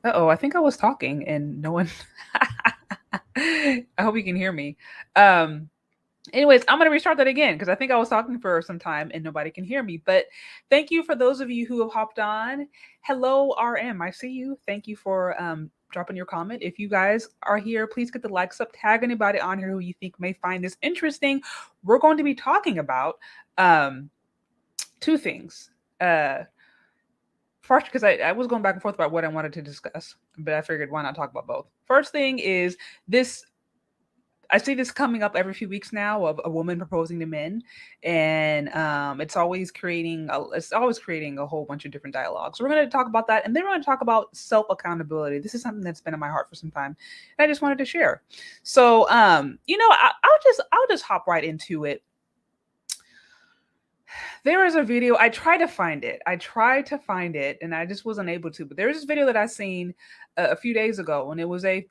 Uh-oh, I think I was talking and no one I hope you can hear me. Um Anyways, I'm going to restart that again because I think I was talking for some time and nobody can hear me. But thank you for those of you who have hopped on. Hello, RM. I see you. Thank you for dropping your comment. If you guys are here, please get the likes up. Tag anybody on here who you think may find this interesting. We're going to be talking about um, two things. Uh, First, because I was going back and forth about what I wanted to discuss, but I figured why not talk about both. First thing is this I see this coming up every few weeks now of a woman proposing to men, and it's always creating a whole bunch of different dialogues. So we're going to talk about that, and then we're going to talk about self accountability. This is something that's been in my heart for some time, and I just wanted to share. So, I'll just hop right into it. There is a video. I tried to find it. And I just wasn't able to. But there's this video that I seen a few days ago, and it was a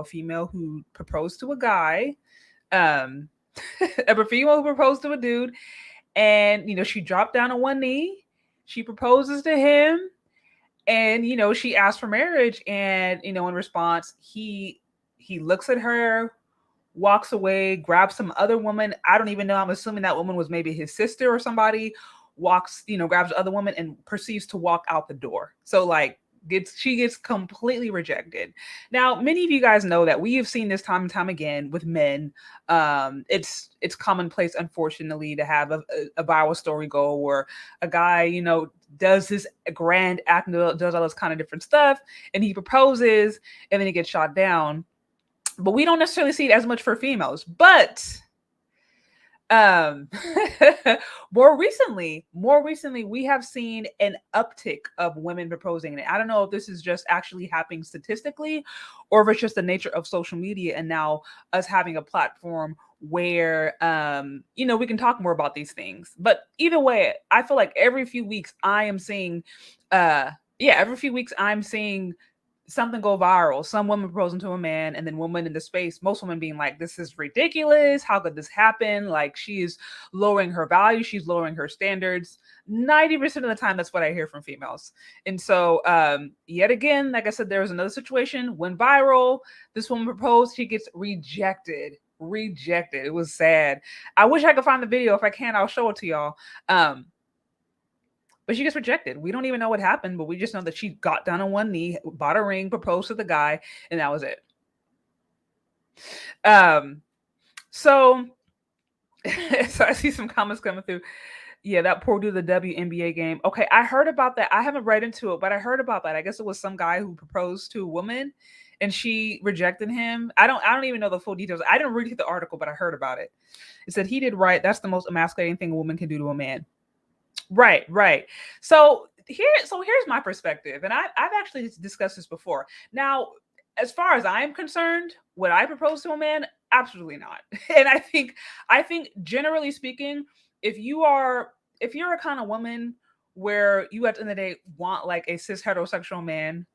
female who proposed to a guy, um, a female who proposed to a dude, and she dropped down on one knee. She proposes to him, and she asked for marriage, and in response, he looks at her, walks away, grabs some other woman. I don't even know. I'm assuming that woman was maybe his sister or somebody. Walks, grabs the other woman and proceeds to walk out the door. So like she gets completely rejected. Now, many of you guys know that we have seen this time and time again with men. It's commonplace, unfortunately, to have a viral story go where a guy, does this grand act, does all this kind of different stuff, and he proposes, and then he gets shot down, but we don't necessarily see it as much for females. But um more recently we have seen an uptick of women proposing, and I don't know if this is just actually happening statistically or if it's just the nature of social media and now us having a platform where we can talk more about these things. But either way, I feel like every few weeks I am seeing every few weeks I'm seeing something go viral. Some woman proposing to a man, and then women in the space, most women being like, this is ridiculous. How could this happen? Like, she is lowering her value, she's lowering her standards. 90% of the time, that's what I hear from females. And so, yet again, like I said, there was another situation, went viral. This woman proposed, she gets rejected. Rejected. It was sad. I wish I could find the video. If I can, I'll show it to y'all. But she gets rejected. We don't even know what happened, but we just know that she got down on one knee, bought a ring, proposed to the guy, and that was it. Um, so, so I see some comments coming through. Yeah, that poor dude, the WNBA game. Okay, I heard about that. I haven't read into it, but I heard about that. I guess it was some guy who proposed to a woman and she rejected him. I don't even know the full details. I didn't read the article, but I heard about it. It said he did right. That's the most emasculating thing a woman can do to a man. Right, right. So here's my perspective, and I've actually discussed this before. Now, as far as I'm concerned, would I propose to a man? Absolutely not. And I think generally speaking, if you are if you're a kind of woman where you at the end of the day want like a cis heterosexual man,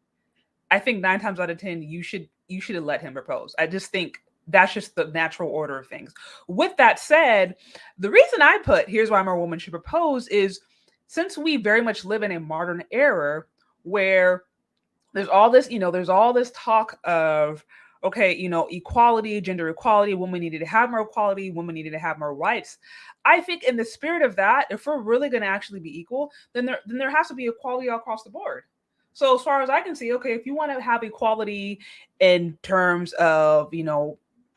I think 9 times out of 10 you should have let him propose. I just think that's just the natural order of things. With that said, the reason I put here's why more women should propose is since we very much live in a modern era where there's all this talk of okay, equality, gender equality, women needed to have more equality, women needed to have more rights. I think in the spirit of that, if we're really going to actually be equal, then there has to be equality across the board. So as far as I can see, okay, if you want to have equality in terms of,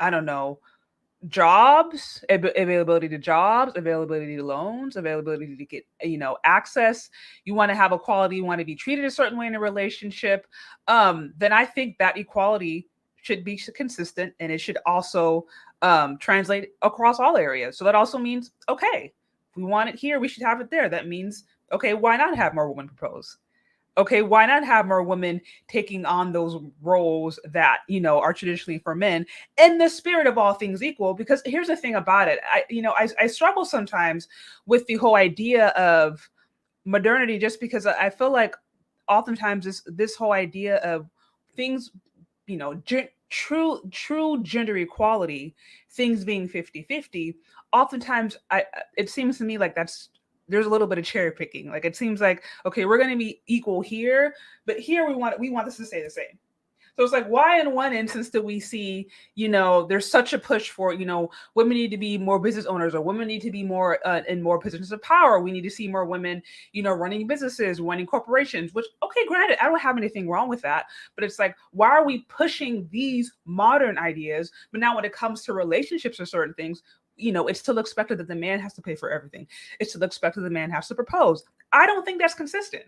I don't know, jobs, availability to loans, availability to get, access. You want to have equality, you want to be treated a certain way in a relationship. Then I think that equality should be consistent and it should also translate across all areas. So that also means, okay, if we want it here, we should have it there. That means, okay, why not have more women propose? Okay, why not have more women taking on those roles that are traditionally for men in the spirit of all things equal? Because here's the thing about it, I struggle sometimes with the whole idea of modernity, just because I feel like oftentimes this whole idea of things, true gender equality, things being 50-50, oftentimes it seems to me like that's there's a little bit of cherry picking. Like it seems like, okay, we're going to be equal here, but here we want this to stay the same. So it's like, why in one instance do we see, there's such a push for, women need to be more business owners, or women need to be more in more positions of power. We need to see more women, running businesses, running corporations, which, okay, granted, I don't have anything wrong with that. But it's like, why are we pushing these modern ideas? But now when it comes to relationships or certain things, it's still expected that the man has to pay for everything. It's still expected the man has to propose. I don't think that's consistent.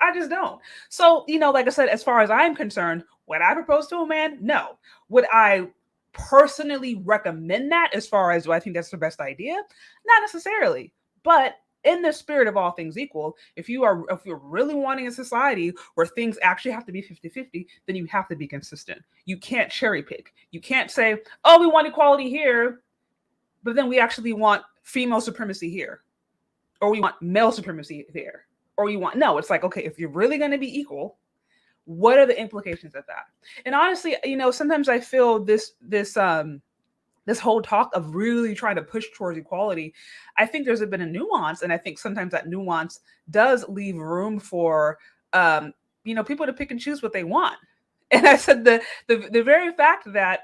I just don't. So, like I said, as far as I'm concerned, would I propose to a man? No. Would I personally recommend that as far as do I think that's the best idea? Not necessarily. But in the spirit of all things equal, if you're really wanting a society where things actually have to be 50-50, then you have to be consistent. You can't cherry pick. You can't say, oh, we want equality here, but then we actually want female supremacy here, or we want male supremacy there, or you want, no, it's like, okay, if you're really going to be equal, what are the implications of that? And honestly, sometimes I feel this whole talk of really trying to push towards equality, I think there's a bit of nuance, and I think sometimes that nuance does leave room for people to pick and choose what they want. And I said the very fact that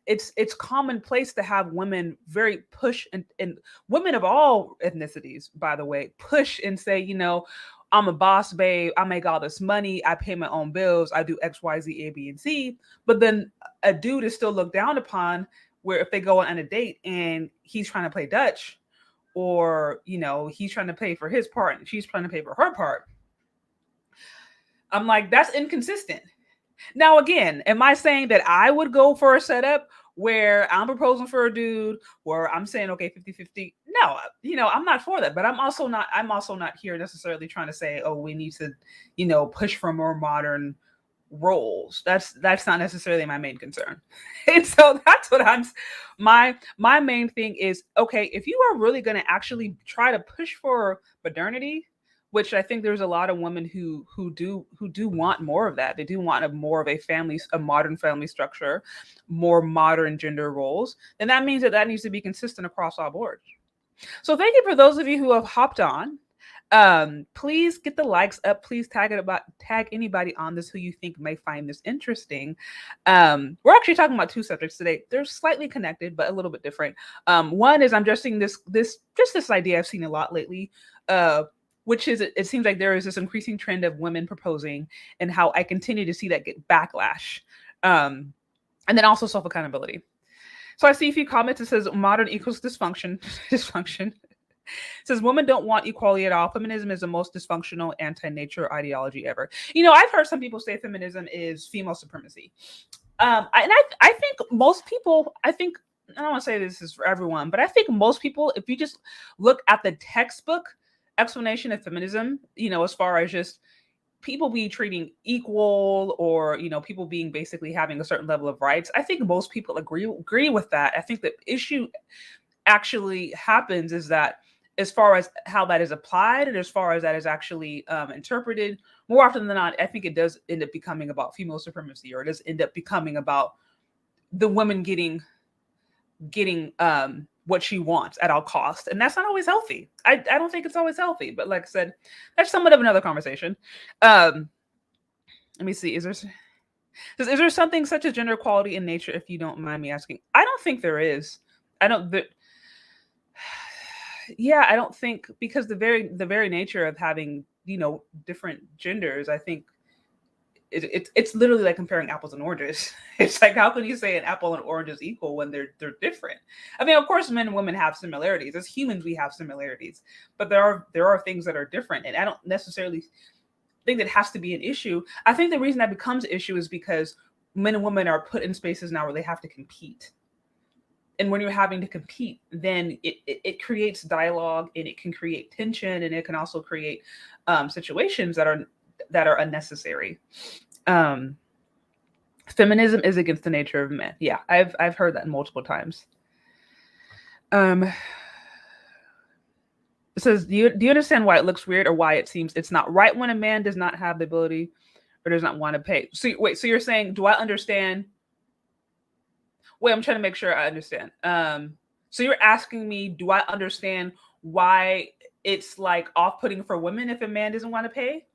it's commonplace to have women very push, and women of all ethnicities, by the way, push and say, I'm a boss babe, I make all this money, I pay my own bills, I do X, Y, Z, A, B, and C. But then a dude is still looked down upon, where if they go on a date and he's trying to play Dutch, or he's trying to pay for his part and she's trying to pay for her part, I'm like, that's inconsistent. Now, again, am I saying that I would go for a setup where I'm proposing for a dude, where I'm saying, okay, 50-50? No, I'm not for that. But I'm also not here necessarily trying to say, oh, we need to, push for more modern roles. That's not necessarily my main concern. And so that's what my main thing is, okay, if you are really going to actually try to push for modernity, which I think there's a lot of women who do want more of that. They do want more of a modern family structure, more modern gender roles. And that means that needs to be consistent across all boards. So thank you for those of you who have hopped on. Please get the likes up. Please tag anybody on this who you think may find this interesting. We're actually talking about two subjects today. They're slightly connected, but a little bit different. One is I'm just seeing this idea I've seen a lot lately, which is, it seems like there is this increasing trend of women proposing, and how I continue to see that get backlash. And then also self-accountability. So I see a few comments. It says modern equals dysfunction. Dysfunction. It says women don't want equality at all. Feminism is the most dysfunctional anti-nature ideology ever. I've heard some people say feminism is female supremacy. And I think most people, I don't want to say this is for everyone, but I think most people, if you just look at the textbook explanation of feminism, as far as just people be treating equal, or people being basically having a certain level of rights, I think most people agree with that. I think the issue actually happens is that, as far as how that is applied, and as far as that is actually interpreted, more often than not, I think it does end up becoming about female supremacy, or it does end up becoming about the woman getting what she wants at all costs. And that's not always healthy. I don't think it's always healthy, but like I said, that's somewhat of another conversation. Let me see. Is there something such as gender equality in nature, if you don't mind me asking? I don't think there is. I don't think, because the very nature of having, different genders, I think it's literally like comparing apples and oranges. It's like, how can you say an apple and orange is equal when they're different? I mean, of course, men and women have similarities. As humans, we have similarities, but there are things that are different, and I don't necessarily think that has to be an issue. I think the reason that becomes an issue is because men and women are put in spaces now where they have to compete. And when you're having to compete, then it creates dialogue, and it can create tension, and it can also create situations that are unnecessary. Feminism is against the nature of men. Yeah, I've heard that multiple times. It says, do you understand why it looks weird, or why it seems it's not right when a man does not have the ability or does not want to pay? So wait, so you're saying, do I understand? Wait, I'm trying to make sure I understand. So you're asking me, do I understand why it's like off-putting for women if a man doesn't want to pay.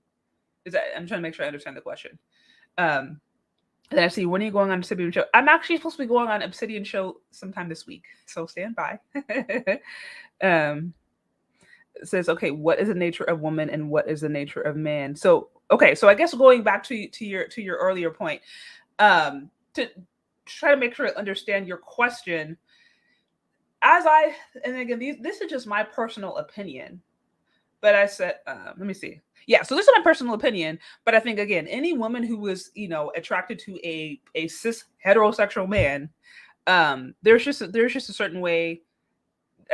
Is that, I'm trying to make sure I understand the question. Um, and I see, when are you going on Obsidian show? I'm actually supposed to be going on Obsidian show sometime this week, so stand by. um, it says, okay, what is the nature of woman and what is the nature of man? So, okay, so I guess going back to your earlier point, to try to make sure I understand your question, as I, and again, this is just my personal opinion, but I said, let me see. Yeah, so this is my personal opinion, but I think, again, any woman who is, attracted to a cis heterosexual man, there's just a certain way.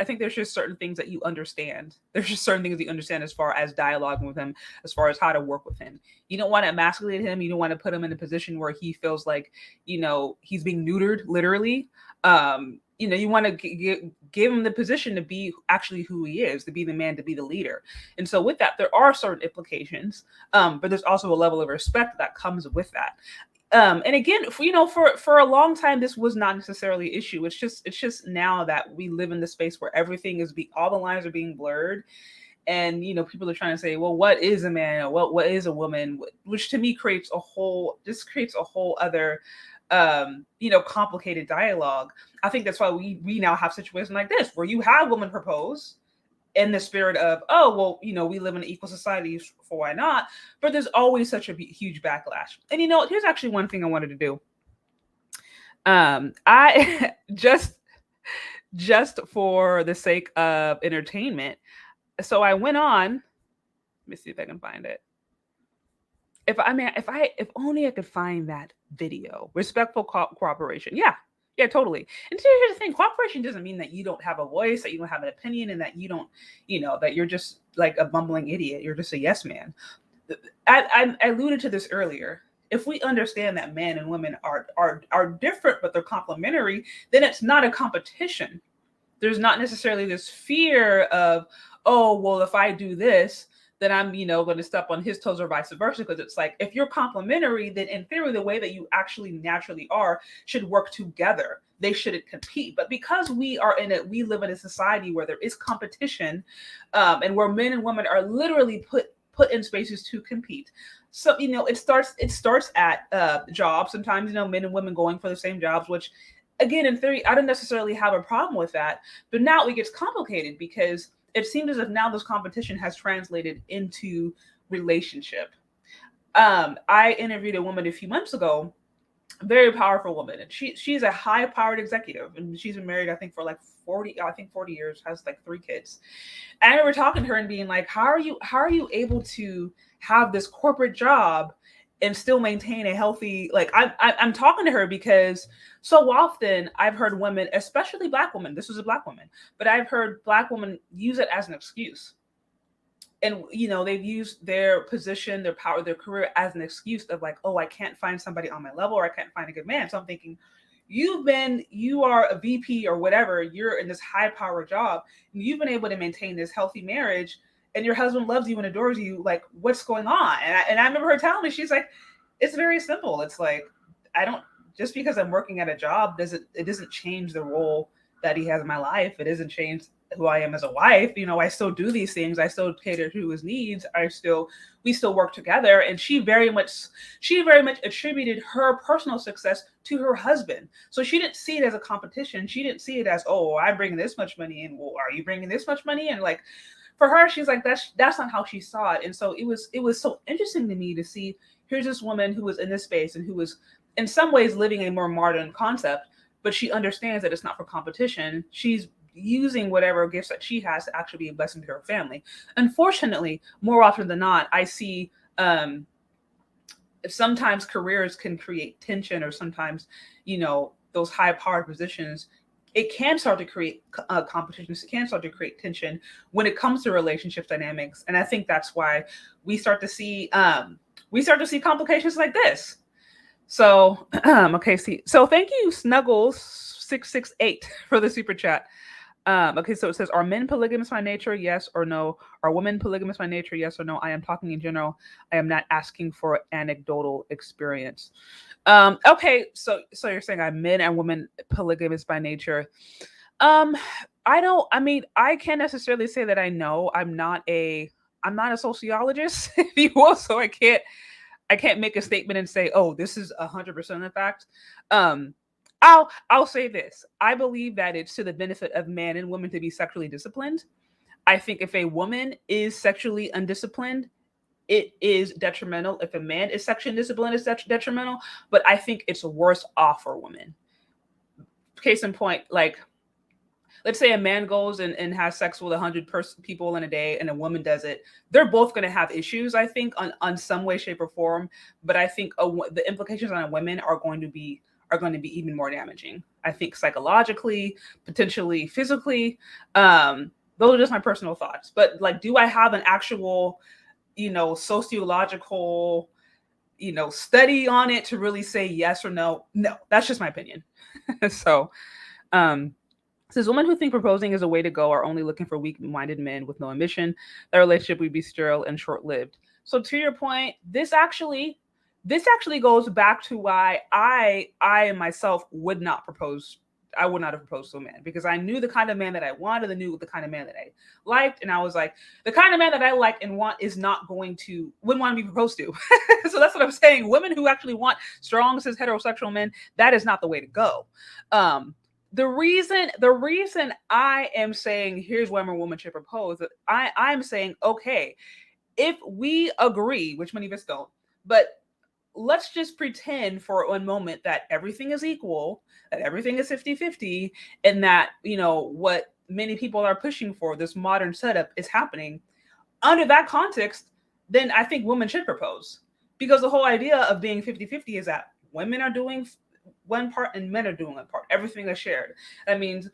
I think there's just certain things that you understand. There's just certain things that you understand as far as dialoguing with him, as far as how to work with him. You don't want to emasculate him. You don't want to put him in a position where he feels like, he's being neutered, literally. You want to give him the position to be actually who he is, to be the man, to be the leader. And so with that, there are certain implications, but there's also a level of respect that comes with that. And again, for a long time, this was not necessarily an issue. It's just now that we live in the space where everything is all the lines are being blurred, and people are trying to say, well, what is a man? What is a woman? Which to me creates a whole other, complicated dialogue. I think that's why we now have situations like this where you have women propose in the spirit of, oh, well, we live in an equal society, for why not? But there's always such a huge backlash. And here's actually one thing I wanted to do. I just for the sake of entertainment. So I went on, let me see if I can find it. If only I could find that video, respectful cooperation. Yeah, totally. And so here's the thing: cooperation doesn't mean that you don't have a voice, that you don't have an opinion, and that you don't, that you're just like a bumbling idiot. You're just a yes man. I alluded to this earlier. If we understand that men and women are different, but they're complementary, then it's not a competition. There's not necessarily this fear of, oh, well, if I do this, then I'm, going to step on his toes, or vice versa. Because it's like, if you're complementary, then in theory, the way that you actually naturally are should work together. They shouldn't compete. But because we live in a society where there is competition, and where men and women are literally put in spaces to compete. So, it starts at jobs. Sometimes, men and women going for the same jobs, which, again, in theory, I don't necessarily have a problem with that. But now it gets complicated because it seems as if now this competition has translated into relationship. I interviewed a woman a few months ago, very powerful woman, and she's a high-powered executive, and she's been married, I think, for like 40 years, has like 3 kids. And I remember talking to her and being like, how are you able to have this corporate job and still maintain a healthy, like, I'm talking to her because so often I've heard women, especially Black women, this was a Black woman, but I've heard Black women use it as an excuse. And, they've used their position, their power, their career as an excuse of like, oh, I can't find somebody on my level, or I can't find a good man. So I'm thinking, you are a VP or whatever, you're in this high power job, and you've been able to maintain this healthy marriage, and your husband loves you and adores you. Like, what's going on? And I remember her telling me, she's like, it's very simple. It's like, just because I'm working at a job, it doesn't change the role that he has in my life. It doesn't change who I am as a wife. I still do these things. I still cater to his needs. We still work together. And she very much attributed her personal success to her husband. So she didn't see it as a competition. She didn't see it as, oh, I bring this much money in. Well, are you bringing this much money in? Like, for her, she's like, that's not how she saw it. And so it was so interesting to me to see, here's this woman who was in this space and who was in some ways living a more modern concept, but she understands that it's not for competition. She's using whatever gifts that she has to actually be a blessing to her family. Unfortunately, more often than not, I see sometimes careers can create tension, or sometimes, those high powered positions, it can start to create competitions. It can start to create tension when it comes to relationship dynamics. And I think that's why we start to see complications like this. So, okay, so thank you, Snuggles668, for the super chat. Okay, so it says, are men polygamous by nature? Yes or no? Are women polygamous by nature? Yes or no? I am talking in general. I am not asking for anecdotal experience. Okay, so you're saying are men and women polygamous by nature? I mean, I can't necessarily say that I know. I'm not a sociologist, if you will, so I can't make a statement and say, "Oh, this is 100% the fact." Um, I'll say this: I believe that it's to the benefit of men and women to be sexually disciplined. I think if a woman is sexually undisciplined, it is detrimental. If a man is sexually disciplined, it's detrimental. But I think it's worse off for women. Case in point, like let's say a man goes and has sex with 100 people in a day and a woman does it, they're both going to have issues, I think, on some way, shape, or form. But I think the implications on women are going to be even more damaging, I think, psychologically, potentially physically. Those are just my personal thoughts. But like, do I have an actual, sociological, study on it to really say yes or no? No, that's just my opinion. So um says women who think proposing is a way to go are only looking for weak-minded men with no ambition. Their relationship would be sterile and short-lived. So to your point, this actually goes back to why I myself would not propose. I would not have proposed to a man because I knew the kind of man that I wanted and knew the kind of man that I liked. And I was like, the kind of man that I like and want is not wouldn't want to be proposed to. So that's what I'm saying. Women who actually want strong cis heterosexual men, that is not the way to go. The reason I am saying here's when a woman should propose, I'm saying, okay, if we agree, which many of us don't, but let's just pretend for one moment that everything is equal, that everything is 50-50, and that, what many people are pushing for, this modern setup, is happening. Under that context, then I think women should propose. Because the whole idea of being 50-50 is that women are doing one part and men are doing one part. Everything is shared. That means,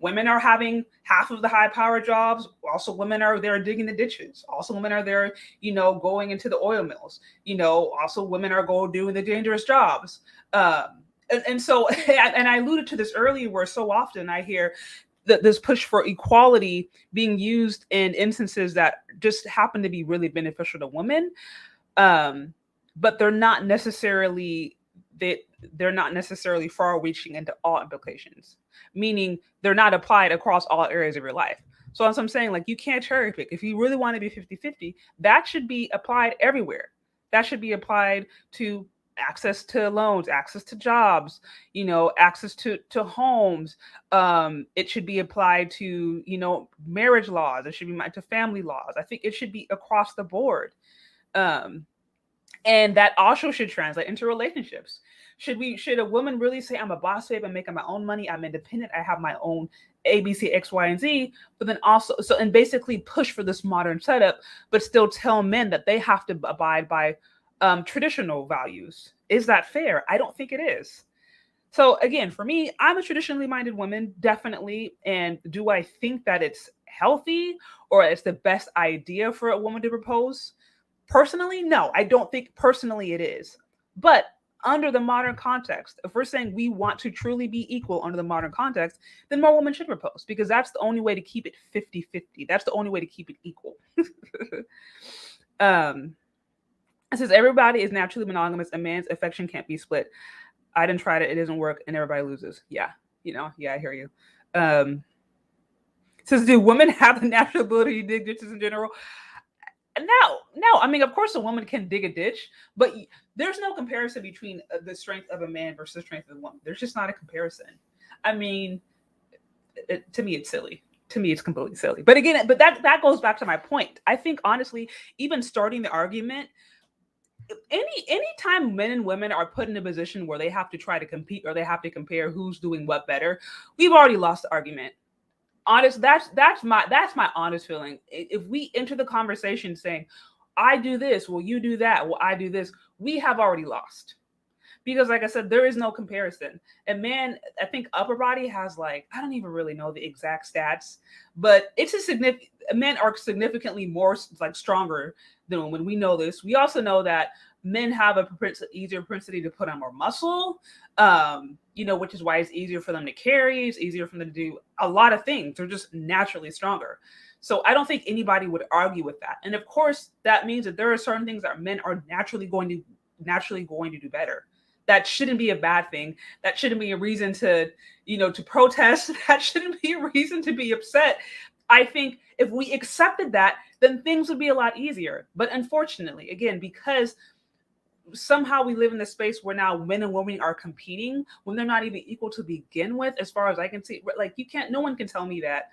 women are having half of the high power jobs. Also, women are there digging the ditches. Also, women are there, going into the oil mills. Also women are going doing the dangerous jobs. And so, and I alluded to this earlier, where so often I hear that this push for equality being used in instances that just happen to be really beneficial to women, but they're not necessarily far reaching into all implications, meaning they're not applied across all areas of your life. So as I'm saying, like, you can't cherry pick. If you really want to be 50-50, that should be applied everywhere. That should be applied to access to loans, access to jobs, access to homes. It should be applied to, marriage laws. It should be applied to family laws. I think it should be across the board. And that also should translate into relationships. Should a woman really say, I'm a boss babe, I'm making my own money, I'm independent, I have my own ABC, X, Y, and Z, but then also, and basically push for this modern setup, but still tell men that they have to abide by traditional values? Is that fair? I don't think it is. So again, for me, I'm a traditionally minded woman, definitely. And do I think that it's healthy or it's the best idea for a woman to propose? Personally, no, I don't think personally it is. But under the modern context, if we're saying we want to truly be equal under the modern context, then more women should propose, because that's the only way to keep it 50-50. That's the only way to keep it equal. It says everybody is naturally monogamous. A man's affection can't be split. I didn't try it doesn't work, and everybody loses. Yeah, I hear you. It says, do women have the natural ability to dig ditches in general? No. I mean, of course, a woman can dig a ditch, but there's no comparison between the strength of a man versus the strength of a woman. There's just not a comparison. I mean, to me, it's silly. To me, it's completely silly. But again, that goes back to my point. I think, honestly, even starting the argument, anytime men and women are put in a position where they have to try to compete or they have to compare who's doing what better, we've already lost the argument. That's my honest feeling. If we enter the conversation saying, I do this, well, you do that, well, I do this, we have already lost. Because like I said, there is no comparison. And man, I think upper body has, like, I don't even really know the exact stats, but it's men are significantly more, like, stronger than women. We know this. We also know that men have a easier propensity to put on more muscle, which is why it's easier for them to carry. It's easier for them to do a lot of things. They're just naturally stronger. So I don't think anybody would argue with that. And of course, that means that there are certain things that men are naturally going to do better. That shouldn't be a bad thing. That shouldn't be a reason to, to protest. That shouldn't be a reason to be upset. I think if we accepted that, then things would be a lot easier. But unfortunately, again, because somehow we live in this space where now men and women are competing when they're not even equal to begin with, as far as I can see. Like, no one can tell me that,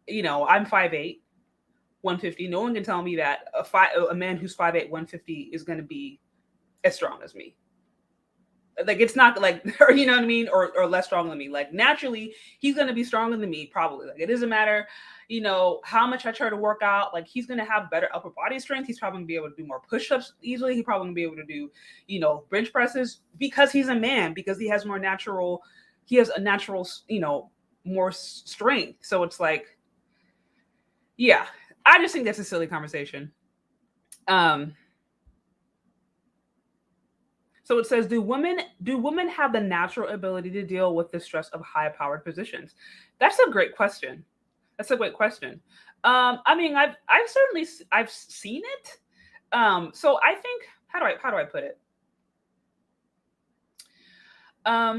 I'm 5'8", 150. No one can tell me that a man who's 5'8", 150 is going to be as strong as me. Like, it's not like, or you know what I mean, or less strong than me. Like, naturally, he's going to be stronger than me, probably. Like, it doesn't matter, how much I try to work out. Like, he's going to have better upper body strength. He's probably going to be able to do more push-ups easily. He's probably going to be able to do, bench presses, because he's a man, because he has a natural, more strength. So it's like, yeah, I just think that's a silly conversation. So it says, do women have the natural ability to deal with the stress of high-powered positions? That's a great question. That's a great question. I mean, I've certainly seen it. So I think, how do I put it? I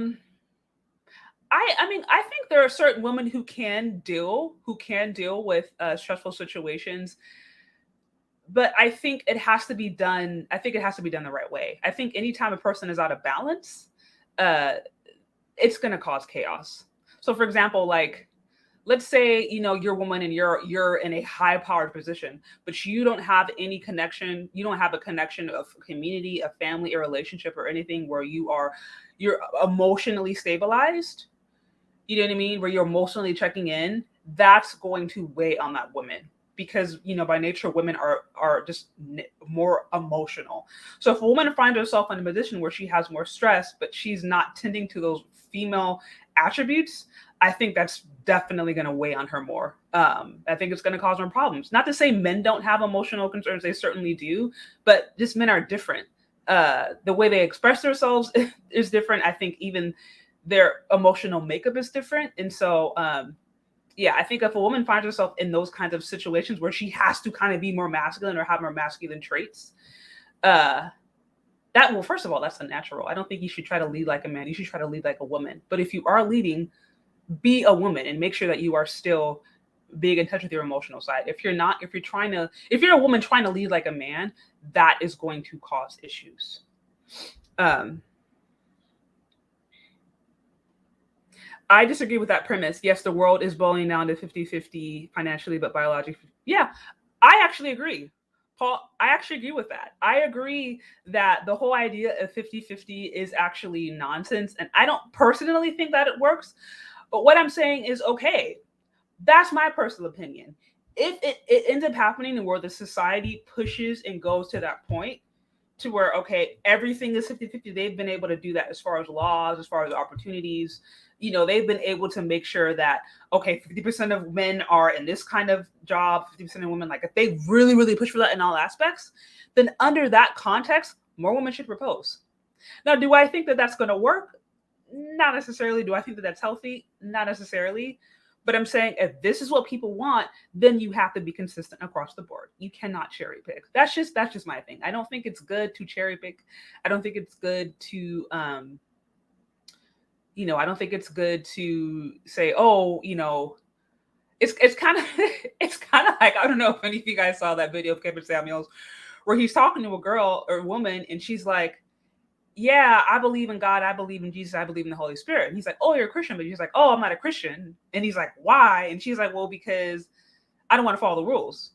mean, I think there are certain women who can deal with stressful situations, but I think it has to be done. I think it has to be done the right way. I think anytime a person is out of balance, it's going to cause chaos. So, for example, like, let's say, you're a woman and you're in a high powered position, but you don't have any connection. You don't have a connection of community, a family, a relationship, or anything where you're emotionally stabilized. You know what I mean? Where you're emotionally checking in. That's going to weigh on that woman, because by nature women are just more emotional. So if a woman finds herself in a position where she has more stress, but she's not tending to those female attributes, I think that's definitely going to weigh on her more. I think it's going to cause more problems. Not to say men don't have emotional concerns, they certainly do, but just men are different. The way they express themselves is different. I think even their emotional makeup is different. And so, yeah, I think if a woman finds herself in those kinds of situations where she has to kind of be more masculine or have more masculine traits, well, first of all, that's unnatural. I don't think you should try to lead like a man. You should try to lead like a woman. But if you are leading, be a woman and make sure that you are still being in touch with your emotional side. If you're a woman trying to lead like a man, that is going to cause issues. I disagree with that premise. Yes, the world is boiling down to 50-50 financially, but biologically. Yeah, I actually agree. Paul, I actually agree with that. I agree that the whole idea of 50-50 is actually nonsense. And I don't personally think that it works. But what I'm saying is, okay, that's my personal opinion. If it ends up happening and where the society pushes and goes to that point, to where, okay, everything is 50-50, they've been able to do that as far as laws, as far as opportunities. They've been able to make sure that, okay, 50% of men are in this kind of job, 50% of women. Like, if they really, really push for that in all aspects, then under that context, more women should propose. Now, do I think that that's going to work? Not necessarily. Do I think that that's healthy? Not necessarily. But I'm saying, if this is what people want, then you have to be consistent across the board. You cannot cherry pick. That's just my thing. I don't think it's good to cherry pick. I don't think it's good to, I don't think it's good to say, oh, it's kind of like, I don't know if any of you guys saw that video of Kevin Samuels where he's talking to a girl or a woman, and she's like, yeah, I believe in God. I believe in Jesus. I believe in the Holy Spirit. And he's like, oh, you're a Christian. But she's like, oh, I'm not a Christian. And he's like, why? And she's like, well, because I don't want to follow the rules.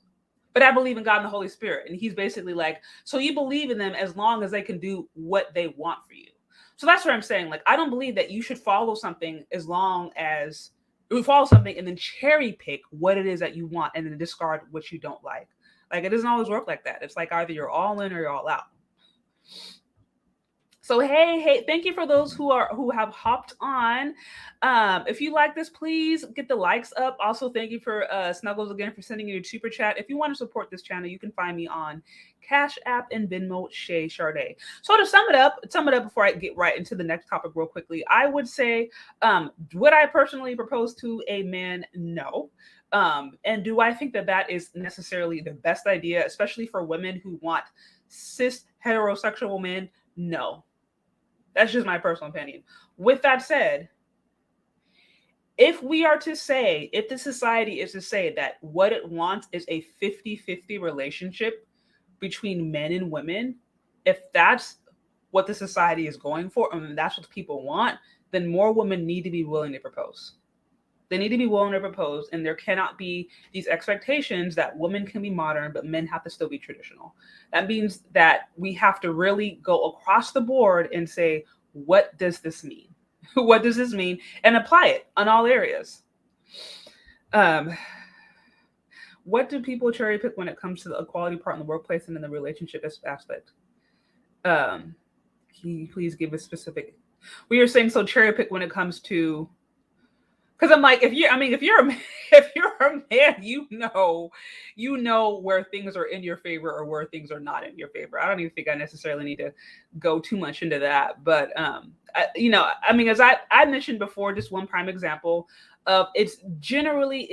But I believe in God and the Holy Spirit. And he's basically like, so you believe in them as long as they can do what they want for you. So that's what I'm saying. Like, I don't believe that you should follow something as long as you follow something and then cherry pick what it is that you want and then discard what you don't like. Like, it doesn't always work like that. It's like either you're all in or you're all out. So hey, thank you for those who have hopped on. If you like this, please get the likes up. Also, thank you for Snuggles again for sending you a super chat. If you want to support this channel, you can find me on CASHAPP and VENMO ChezCharde. So to sum it up before I get right into the next topic real quickly, I would say, would I personally propose to a man? No. And do I think that is necessarily the best idea, especially for women who want cis heterosexual men? No. That's just my personal opinion. With that said, if we are to say, if the society is to say that what it wants is a 50-50 relationship between men and women, if that's what the society is going for, and that's what people want, then more women need to be willing to propose. They need to be willing to propose, and there cannot be these expectations that women can be modern, but men have to still be traditional. That means that we have to really go across the board and say, what does this mean? What does this mean? And apply it on all areas. Um, what do people cherry pick when it comes to the equality part in the workplace and in the relationship aspect? Can you please give a specific? We are saying so cherry pick when it comes to, because I'm like, if you, I mean, if you're a man, if you're a man, you know where things are in your favor or where things are not in your favor. I don't even think I necessarily need to go too much into that, but I mean, as I mentioned before, just one prime example of it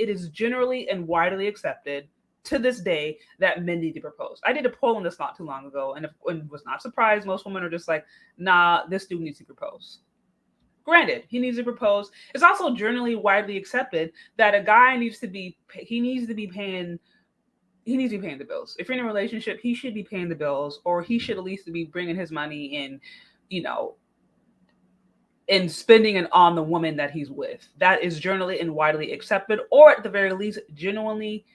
is generally and widely accepted to this day that men need to propose. I did a poll on this not too long ago, and was not surprised. Most women are just like, nah, this dude needs to propose. Granted, he needs to propose. It's also generally widely accepted that a guy needs to be paying the bills. If you're in a relationship, he should be paying the bills, or he should at least be bringing his money in, and spending it on the woman that he's with. That is generally and widely accepted, or at the very least, genuinely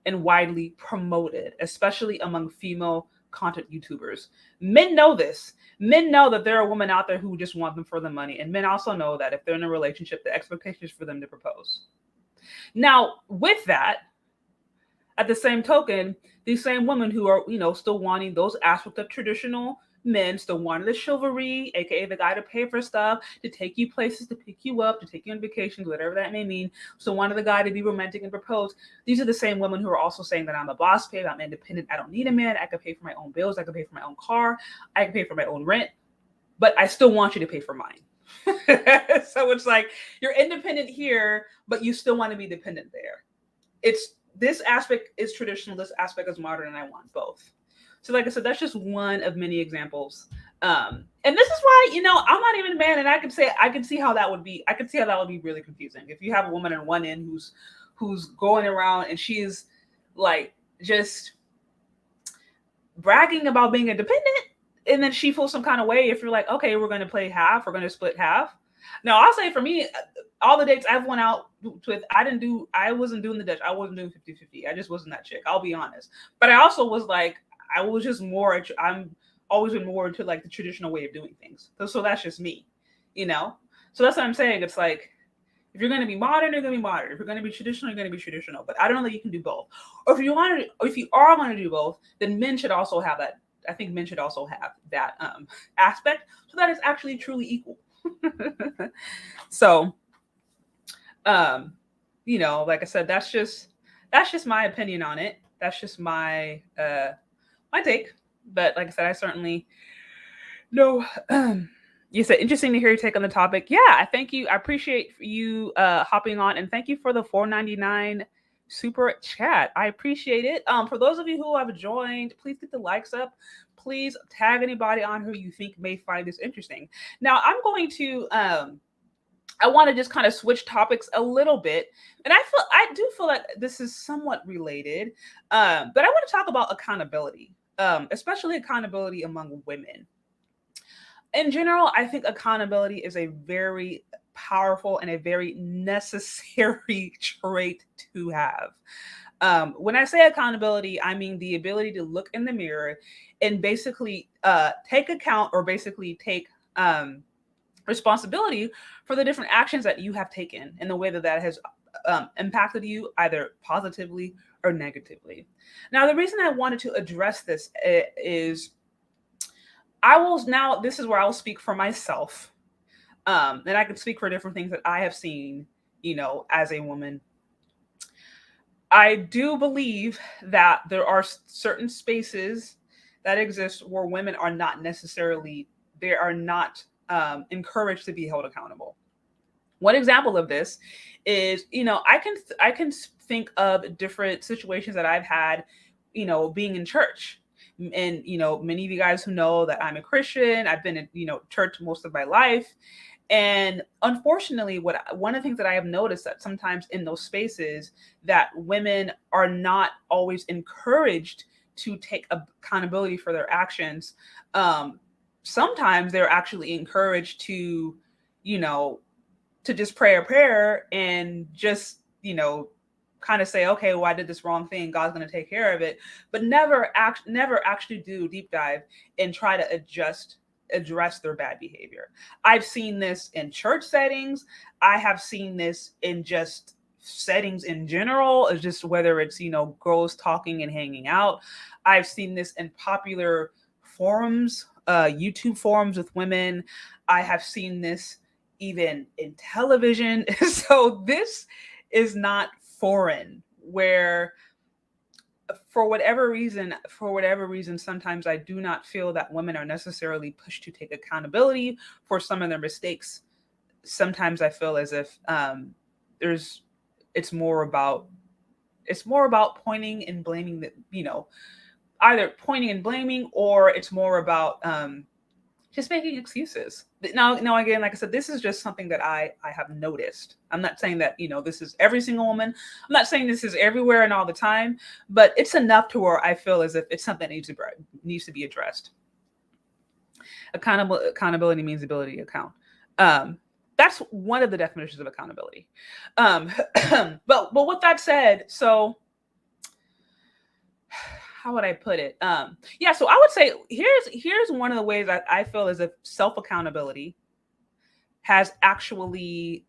and widely promoted, especially among female content YouTubers. Men know this. Men know that there are women out there who just want them for the money. And men also know that if they're in a relationship, the expectation is for them to propose. Now, with that, at the same token, these same women who are, still wanting those aspects of traditional men, still wanting the chivalry, aka the guy to pay for stuff, to take you places, to pick you up, to take you on vacations, whatever that may mean. So wanted the guy to be romantic and propose. These are the same women who are also saying that I'm a boss babe, I'm independent, I don't need a man, I can pay for my own bills, I can pay for my own car, I can pay for my own rent, but I still want you to pay for mine. So it's like, you're independent here, but you still want to be dependent there. This aspect is traditional, this aspect is modern, and I want both. So like I said, that's just one of many examples. And this is why, I'm not even a man, and I can see how that would be. I can see how that would be really confusing. If you have a woman on one end who's going around and she's like just bragging about being independent, and then she feels some kind of way if you're like, okay, we're going to play half, we're going to split half. Now, I'll say for me, all the dates I've went out with, I wasn't doing the Dutch. I wasn't doing 50-50. I just wasn't that chick. I'll be honest. But I also was like, I'm always been more into like the traditional way of doing things. So that's just me, So that's what I'm saying. It's like, if you're going to be modern, you're going to be modern. If you're going to be traditional, you're going to be traditional. But I don't know that you can do both. Or if you are going to do both, then men should also have that. I think men should also have that aspect, so that it's actually truly equal. So, like I said, that's just my opinion on it. That's just my take. But like I said, I certainly know. You said interesting to hear your take on the topic. Yeah, I thank you. I appreciate you hopping on, and thank you for the $4.99 super chat. I appreciate it. For those of you who have joined, please get the likes up. Please tag anybody on who you think may find this interesting. Now, I'm going to I want to just kind of switch topics a little bit, and I do feel like this is somewhat related, but I want to talk about accountability, especially accountability among women. In general, I think accountability is a very powerful and a very necessary trait to have. When I say accountability, I mean the ability to look in the mirror and basically take account, or basically take responsibility for the different actions that you have taken and the way that has impacted you either positively or negatively. Now, the reason I wanted to address this is this is where I'll speak for myself. And I can speak for different things that I have seen, as a woman. I do believe that there are certain spaces that exist where women are not encouraged to be held accountable. One example of this is, I can think of different situations that I've had, being in church, And, many of you guys who know that I'm a Christian, I've been in, church most of my life. And unfortunately, one of the things that I have noticed that sometimes in those spaces that women are not always encouraged to take accountability for their actions. Sometimes they're actually encouraged to, you know, to just pray a prayer and just, kind of say, okay, well, I did this wrong thing. God's going to take care of it, but never actually do a deep dive and try to address their bad behavior. I've seen this in church settings. I have seen this in just settings in general, just whether it's, girls talking and hanging out. I've seen this in popular forums, YouTube forums with women. I have seen this even in television. So this is not foreign, where for whatever reason, sometimes I do not feel that women are necessarily pushed to take accountability for some of their mistakes. Sometimes I feel as if it's more about pointing and blaming, that, either pointing and blaming, or it's more about just making excuses. Now, again, like I said, this is just something that I have noticed. I'm not saying that, this is every single woman. I'm not saying this is everywhere and all the time, but it's enough to where I feel as if it's something that needs to be addressed. Accountability means ability to account. That's one of the definitions of accountability. But with that said, so how would I put it? So I would say here's one of the ways that I feel as if self accountability has actually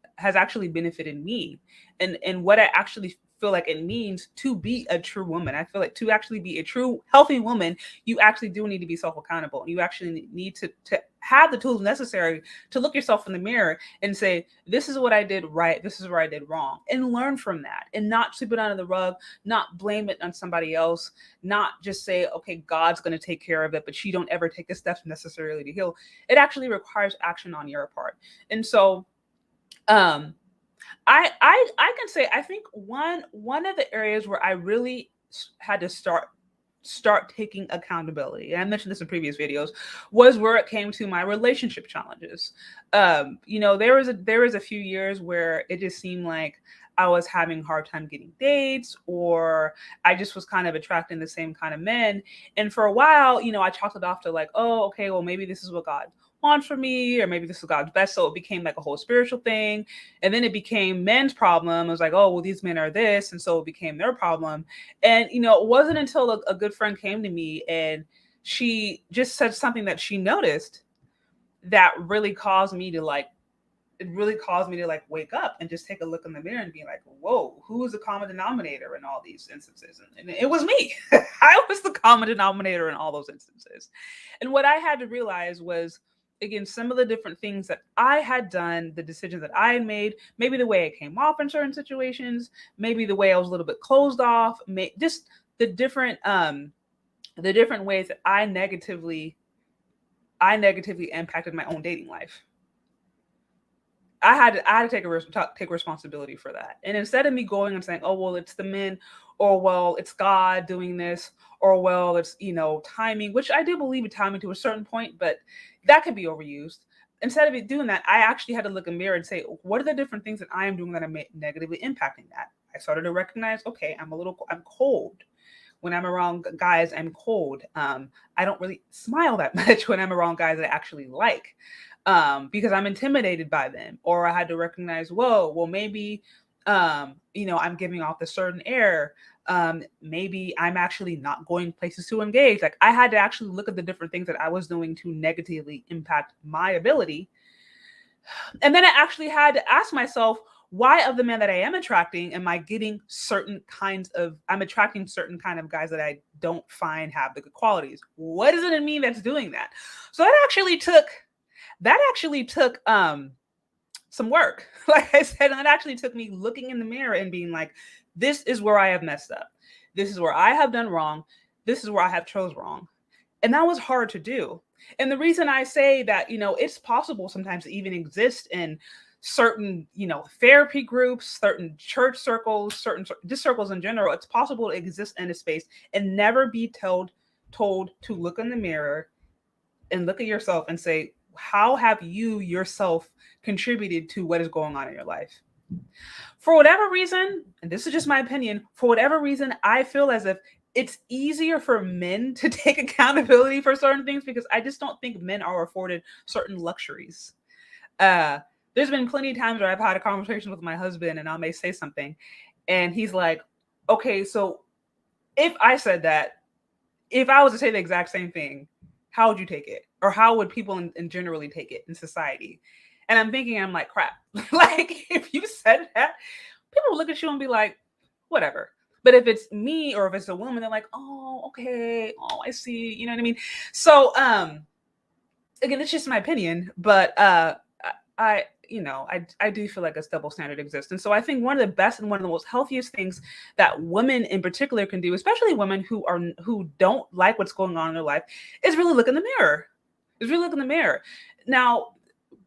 benefited me, and what I actually feel like it means to be a true woman. I feel like to actually be a true healthy woman, you actually do need to be self accountable. You actually need to have the tools necessary to look yourself in the mirror and say, this is what I did right, this is where I did wrong, and learn from that, and not sweep it under the rug, not blame it on somebody else, not just say, okay, God's going to take care of it, but you don't ever take the steps necessarily to heal. It actually requires action on your part. And so I can say, I think one of the areas where I really had to start taking accountability, and I mentioned this in previous videos, was where it came to my relationship challenges. There was a few years where it just seemed like I was having a hard time getting dates, or I just was kind of attracting the same kind of men. And for a while, I chalked it off to like, oh, okay, well, maybe this is what God wants for me, or maybe this is God's best. So it became like a whole spiritual thing. And then it became men's problem. It was like, oh, well, these men are this. And so it became their problem. And, it wasn't until a good friend came to me and she just said something that she noticed that really caused me to wake up and just take a look in the mirror and be like, whoa, who is the common denominator in all these instances? And it was me. I was the common denominator in all those instances. And what I had to realize was, again, some of the different things that I had done, the decisions that I had made, maybe the way I came off in certain situations, maybe the way I was a little bit closed off, just the different ways that I negatively impacted my own dating life. I had to take responsibility for that. And instead of me going and saying, oh, well, it's the men, or, well, it's God doing this, or, well, it's, timing, which I do believe in timing to a certain point, but that can be overused. Instead of it doing that, I actually had to look in the mirror and say, what are the different things that I am doing that are negatively impacting that? I started to recognize, okay, I'm cold. When I'm around guys, I'm cold. I don't really smile that much when I'm around guys that I actually like. Because I'm intimidated by them. Or I had to recognize, whoa, well, maybe, I'm giving off a certain air. Maybe I'm actually not going places to engage. Like, I had to actually look at the different things that I was doing to negatively impact my ability. And then I actually had to ask myself, why of the men that I am attracting, am I attracting certain kind of guys that I don't find have the good qualities? What is it in me that's doing that? So that actually took some work. Like I said, it actually took me looking in the mirror and being like, this is where I have messed up. This is where I have done wrong. This is where I have chose wrong. And that was hard to do. And the reason I say that, it's possible sometimes to even exist in certain, therapy groups, certain church circles, certain just circles in general, it's possible to exist in a space and never be told told to look in the mirror and look at yourself and say, how have you yourself contributed to what is going on in your life? For whatever reason, and this is just my opinion, for whatever reason, I feel as if it's easier for men to take accountability for certain things because I just don't think men are afforded certain luxuries. Uh, there's been plenty of times where I've had a conversation with my husband and I may say something, and he's like, okay, so if I said that, if I was to say the exact same thing, how would you take it? Or how would people in generally take it in society? And I'm thinking, I'm like, crap. Like, if you said that, people will look at you and be like, whatever. But if it's me or if it's a woman, they're like, oh, okay. Oh, I see. You know what I mean? So, again, it's just my opinion, but I I do feel like a double standard exists. And so I think one of the best and one of the most healthiest things that women in particular can do, especially women who don't like what's going on in their life, is really look in the mirror. Is really look in the mirror. Now,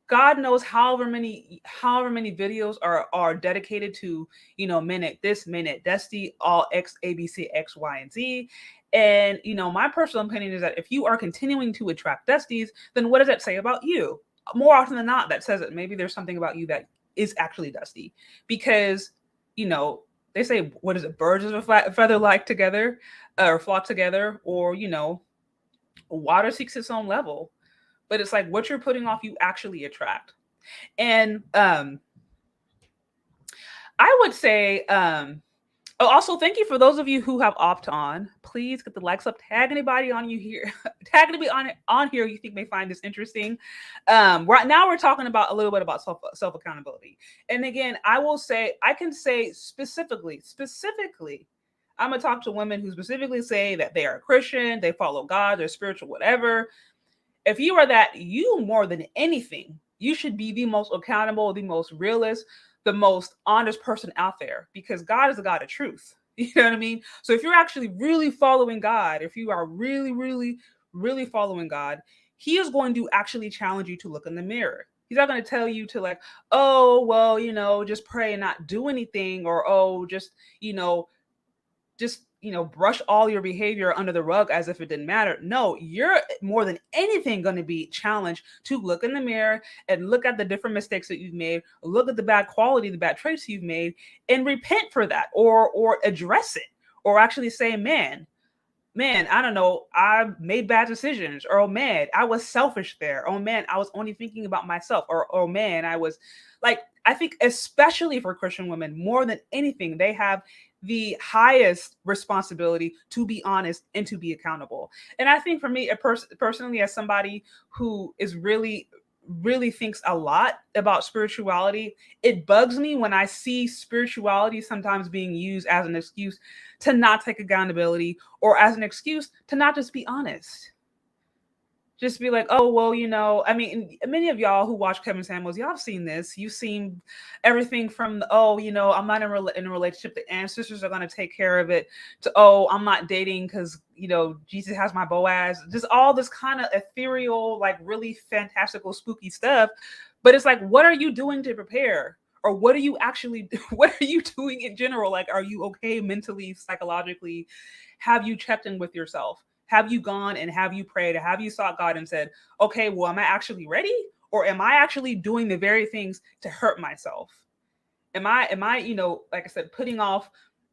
God knows however many videos are dedicated to, men at this, men at Dusty, all X, ABC, X, Y, and Z. And my personal opinion is that if you are continuing to attract Dusties, then what does that say about you? More often than not, that says that maybe there's something about you that is actually Dusty. Because, they say, what is it? Birds of a feather like together, or flock together, or, water seeks its own level. But it's like what you're putting off, you actually attract. And I would say, also, thank you for those of you who have opted on. Please get the likes up. Tag anybody on you here. Tag anybody on here you think may find this interesting. Right now, we're talking about a little bit about self accountability. And again, I can say specifically, I'm gonna talk to women who specifically say that they are Christian, they follow God, they're spiritual, whatever. If you are that, you more than anything, you should be the most accountable, the most realist, the most honest person out there, because God is a God of truth. You know what I mean? So if you're actually really following God, if you are really, really, really following God, He is going to actually challenge you to look in the mirror. He's not going to tell you to like, oh, well, just pray and not do anything, or oh, just brush all your behavior under the rug as if it didn't matter. No, you're more than anything going to be challenged to look in the mirror and look at the different mistakes that you've made, look at the bad quality, the bad traits you've made, and repent for that, or address it, or actually say, man, I don't know, I made bad decisions, or oh man, I was selfish there, oh man, I was only thinking about myself, or oh man, I was like, I think especially for Christian women, more than anything, they have the highest responsibility to be honest and to be accountable. And I think for me, personally, as somebody who is really thinks a lot about spirituality, it bugs me when I see spirituality sometimes being used as an excuse to not take accountability, or as an excuse to not just be honest. Just be like, oh, well, I mean, many of y'all who watch Kevin Samuels, y'all have seen this. You've seen everything from, oh, I'm not in a relationship. The ancestors are going to take care of it, to, oh, I'm not dating because, Jesus has my Boaz. Just all this kind of ethereal, like really fantastical, spooky stuff. But it's like, what are you doing to prepare? Or what are you doing in general? Like, are you okay mentally, psychologically? Have you checked in with yourself? Have you gone and have you prayed? Have you sought God and said, okay, well, am I actually ready? Or am I actually doing the very things to hurt myself? Am I, like I said, putting off,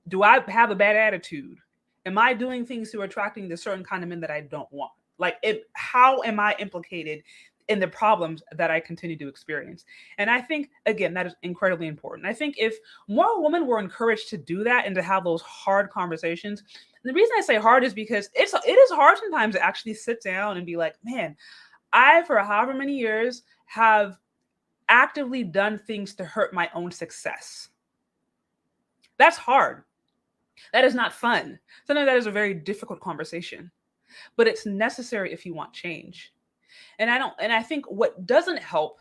do I have a bad attitude? Am I doing things to attracting the certain kind of men that I don't want? Like, how am I implicated in the problems that I continue to experience? And I think, again, that is incredibly important. I think if more women were encouraged to do that and to have those hard conversations, and the reason I say hard is because it is hard sometimes to actually sit down and be like, man, I, for however many years, have actively done things to hurt my own success. That's hard. That is not fun. Sometimes that is a very difficult conversation, but it's necessary if you want change. And I think what doesn't help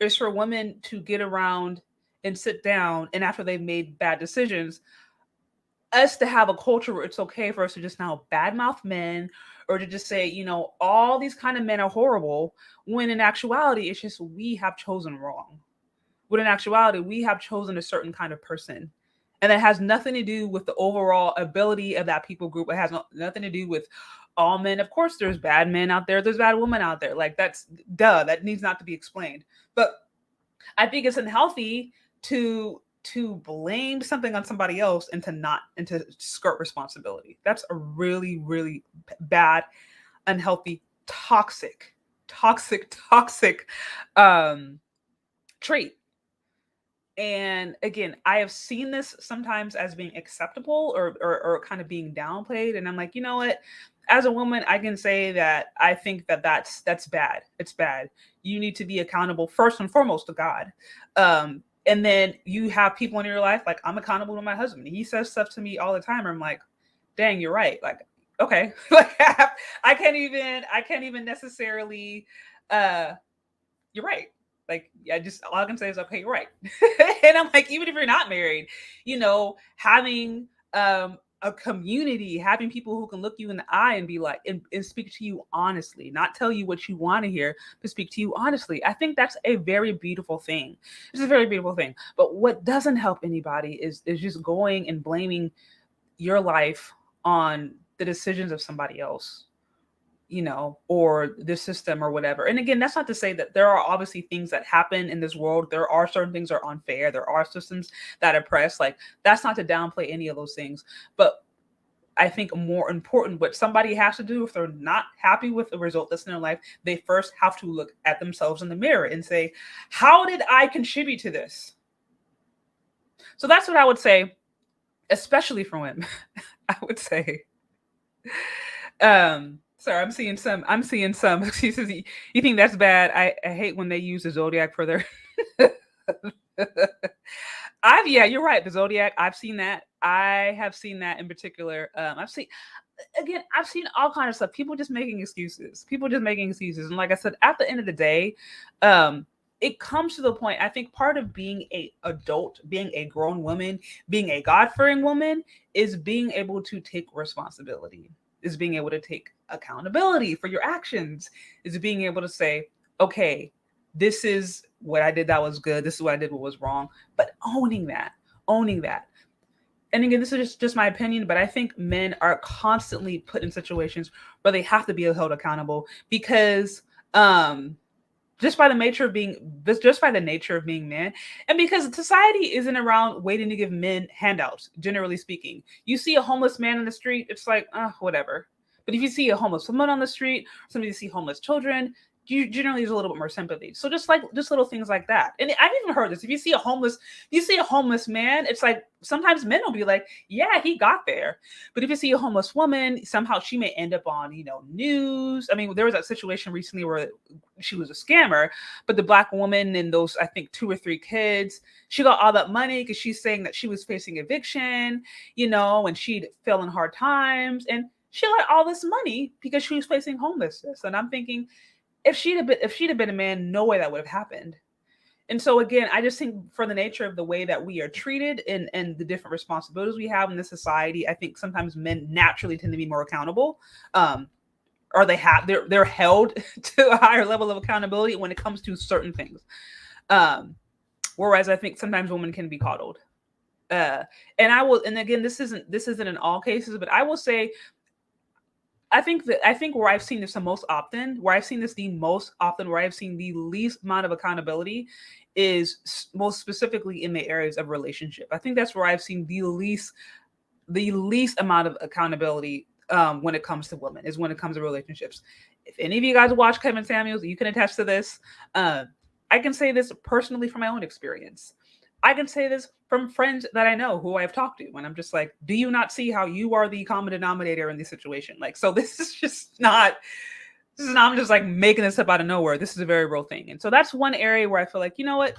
is for women to get around and sit down, and after they've made bad decisions, us to have a culture where it's okay for us to just now badmouth men, or to just say, all these kind of men are horrible, when in actuality, it's just we have chosen wrong. When in actuality, we have chosen a certain kind of person. And that has nothing to do with the overall ability of that people group. It has nothing to do with, all men. Of course, there's bad men out there. There's bad women out there. Like that's duh. That needs not to be explained. But I think it's unhealthy to blame something on somebody else and to skirt responsibility. That's a really really bad, unhealthy, toxic um trait. And again, I have seen this sometimes as being acceptable or kind of being downplayed. And I'm like, you know what? As a woman, I can say that I think that that's bad. It's bad. You need to be accountable first and foremost to God. And then you have people in your life, like I'm accountable to my husband. He says stuff to me all the time. I'm like, dang, you're right. Like, okay, like I can't even necessarily. You're right. Like, I just all I can say is, okay, you're right. And I'm like, even if you're not married, having a community, having people who can look you in the eye and be like, and speak to you honestly, not tell you what you want to hear, but speak to you honestly. I think that's a very beautiful thing. It's a very beautiful thing. But what doesn't help anybody is just going and blaming your life on the decisions of somebody else, or the system or whatever. And again, that's not to say that there are obviously things that happen in this world. There are certain things that are unfair. There are systems that oppress. Like, that's not to downplay any of those things. But I think more important, what somebody has to do if they're not happy with the result that's in their life, they first have to look at themselves in the mirror and say, how did I contribute to this? So that's what I would say, especially for women. I would say, sorry, I'm seeing some excuses. You think that's bad? I hate when they use the zodiac for their. Yeah, you're right. The zodiac. I've seen that. I have seen that in particular. I've seen all kinds of stuff. People just making excuses. And like I said, at the end of the day, it comes to the point. I think part of being a adult, being a grown woman, being a God-fearing woman, is being able to take responsibility. Is being able to take accountability for your actions. Is being able to say, okay, this is what I did that was good. This is what I did what was wrong. But owning that. And again, this is just my opinion, but I think men are constantly put in situations where they have to be held accountable because just by the nature of being men, and because society isn't around waiting to give men handouts. Generally speaking, you see a homeless man in the street, it's like, whatever. But if you see a homeless woman on the street, somebody see homeless children, you generally there's a little bit more sympathy. So just little things like that. And I've even heard this. If you see a homeless man, it's like sometimes men will be like, yeah, he got there. But if you see a homeless woman, somehow she may end up on, news. I mean, there was that situation recently where she was a scammer, but the Black woman and those, I think 2 or 3 kids, she got all that money because she's saying that she was facing eviction, and she'd fell in hard times, and she got all this money because she was facing homelessness. And I'm thinking, if she'd have been a man, no way that would have happened. And so again, I just think for the nature of the way that we are treated and the different responsibilities we have in this society, I think sometimes men naturally tend to be more accountable. Or they're held to a higher level of accountability when it comes to certain things. Whereas I think sometimes women can be coddled. And again, this isn't in all cases, but I will say, I think where I've seen this the most often, where I've seen the least amount of accountability is most specifically in the areas of relationship. I think that's where I've seen the least amount of accountability when it comes to women, is when it comes to relationships. If any of you guys watch Kevin Samuels, you can attest to this. I can say this personally from my own experience. I can say this from friends that I know who I've talked to, when I'm just like, do you not see how you are the common denominator in this situation? Like, so this is not, I'm just like making this up out of nowhere. This is a very real thing. And so that's one area where I feel like, you know what?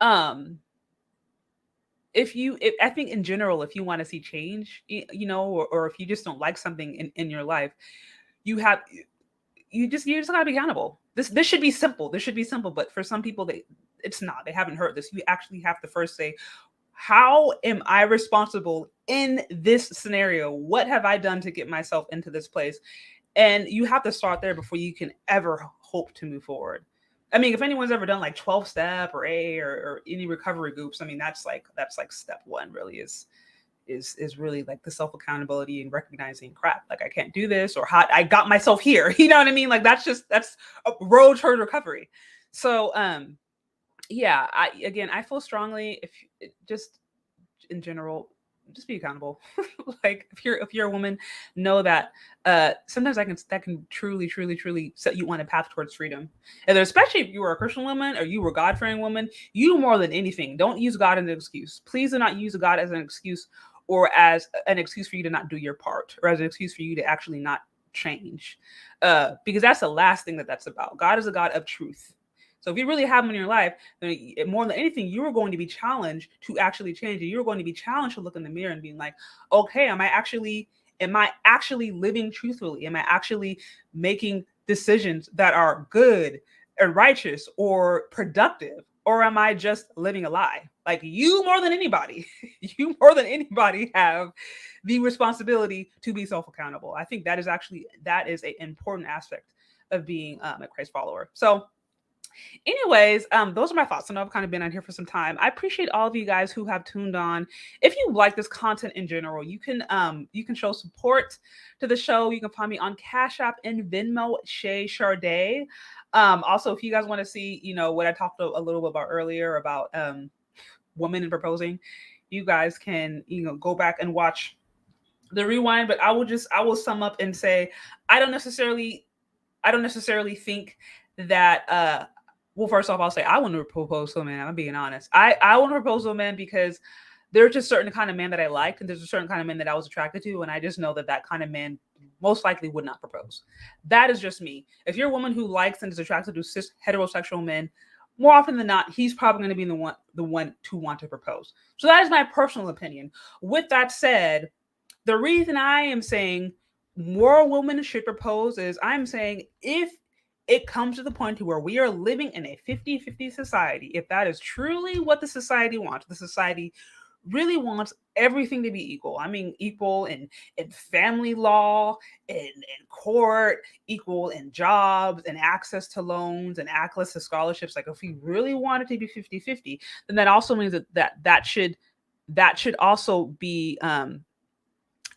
I think in general, if you want to see change, or if you just don't like something in your life, you just gotta be accountable. This should be simple. But for some people, it's not. They haven't heard this. You actually have to first say, how am I responsible in this scenario? What have I done to get myself into this place? And you have to start there before you can ever hope to move forward. I mean, if anyone's ever done like 12-step or any recovery groups, I mean, that's like step one, really, is is really like the self accountability and recognizing crap, like I can't do this, or how I got myself here. You know what I mean? Like that's a road toward recovery. So yeah, I feel strongly, if just in general, just be accountable. Like if you're a woman, know that sometimes that can truly set you on a path towards freedom. And especially if you were a Christian woman or you were God-fearing woman, you more than anything, don't use God as an excuse. Please do not use God as an excuse, or as an excuse for you to not do your part, or as an excuse for you to actually not change. Because that's the last thing that's about. God is a God of truth. So if you really have him in your life, then more than anything, you are going to be challenged to actually change it. You're going to be challenged to look in the mirror and being like, okay, am I actually living truthfully? Am I actually making decisions that are good and righteous or productive? Or am I just living a lie? Like you more than anybody, you more than anybody have the responsibility to be self-accountable. I think that is an important aspect of being a Christ follower. So anyways, those are my thoughts. I know I've kind of been on here for some time. I appreciate all of you guys who have tuned on. If you like this content in general, you can show support to the show. You can find me on Cash App and Venmo, ChezCharde. Also, if you guys want to see, what I talked a little bit about earlier about women and proposing, you guys can, go back and watch the rewind. But I will sum up and say, I don't necessarily think that well, first off, I'll say I want to propose to a man. I'm being honest. I want to propose to a man because there's just certain kind of man that I like, and there's a certain kind of man that I was attracted to, and I just know that kind of man most likely would not propose. That is just me. If you're a woman who likes and is attracted to cis heterosexual men, more often than not, he's probably going to be the one to want to propose. So that is my personal opinion. With that said, the reason I am saying more women should propose is I'm saying if it comes to the point to where we are living in a 50-50 society, if that is truly what the society wants, the society really wants everything to be equal. I mean, equal in family law, in court, equal in jobs and access to loans and access to scholarships. Like if we really want it to be 50-50, then that also means that should also be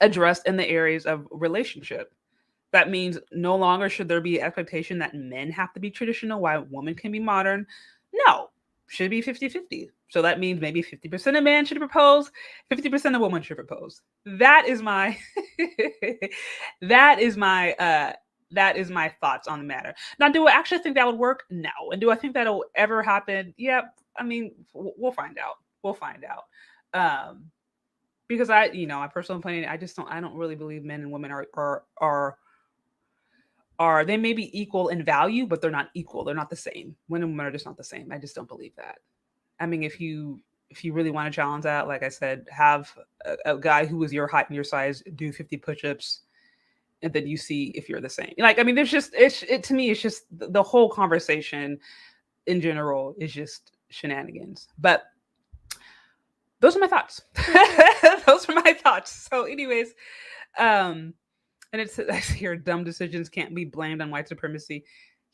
addressed in the areas of relationship. That means no longer should there be expectation that men have to be traditional while women can be modern. No, should be 50-50. So that means maybe 50% of men should propose, 50% of women should propose. That is my that is my thoughts on the matter. Now, do I actually think that would work? No. And do I think that'll ever happen? Yeah, I mean, we'll find out. We'll find out. Because my personal opinion, I don't really believe men and women are they may be equal in value, but they're not equal. They're not the same. Men and women are just not the same. I just don't believe that. I mean, if you really want to challenge that, like I said, have a guy who is your height and your size do 50 push-ups, and then you see if you're the same. Like, I mean, there's just to me, it's just the whole conversation in general is just shenanigans. But those are my thoughts. Those are my thoughts. So, anyways, and it's I hear dumb decisions can't be blamed on white supremacy.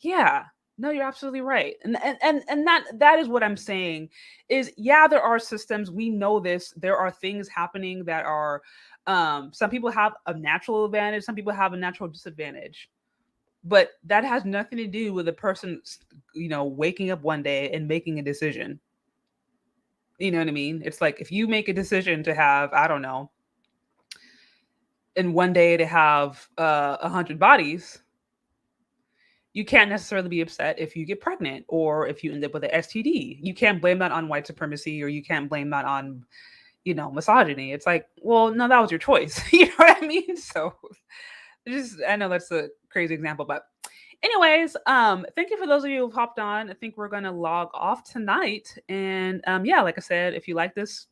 Yeah, no, you're absolutely right. And that is what I'm saying is, yeah, there are systems. We know this. There are things happening that are some people have a natural advantage, some people have a natural disadvantage. But that has nothing to do with a person, waking up one day and making a decision. You know what I mean? It's like if you make a decision to have, I don't know, in one day to have 100 bodies, you can't necessarily be upset if you get pregnant or if you end up with an STD. You can't blame that on white supremacy, or you can't blame that on, misogyny. It's like, well, no, that was your choice. You know what I mean? So I know that's a crazy example, but anyways, thank you for those of you who've hopped on. I think we're going to log off tonight. And yeah, like I said, if you like this,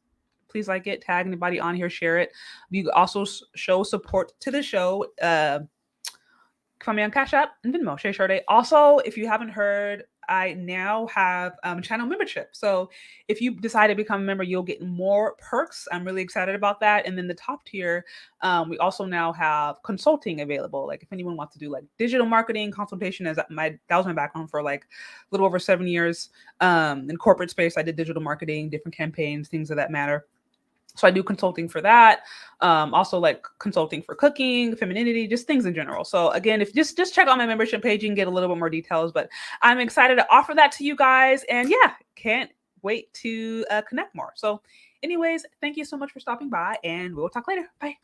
please like it, tag anybody on here, share it. You also show support to the show. Find me on Cash App and Venmo, ChezCharde. Also, if you haven't heard, I now have channel membership. So if you decide to become a member, you'll get more perks. I'm really excited about that. And then the top tier, we also now have consulting available. Like if anyone wants to do like digital marketing consultation, that was my background for like a little over 7 years. In corporate space, I did digital marketing, different campaigns, things of that matter. So I do consulting for that. Also like consulting for cooking, femininity, just things in general. So again, if just check out my membership page, you can get a little bit more details. But I'm excited to offer that to you guys, and yeah, can't wait to connect more. So, anyways, thank you so much for stopping by, and we'll talk later. Bye.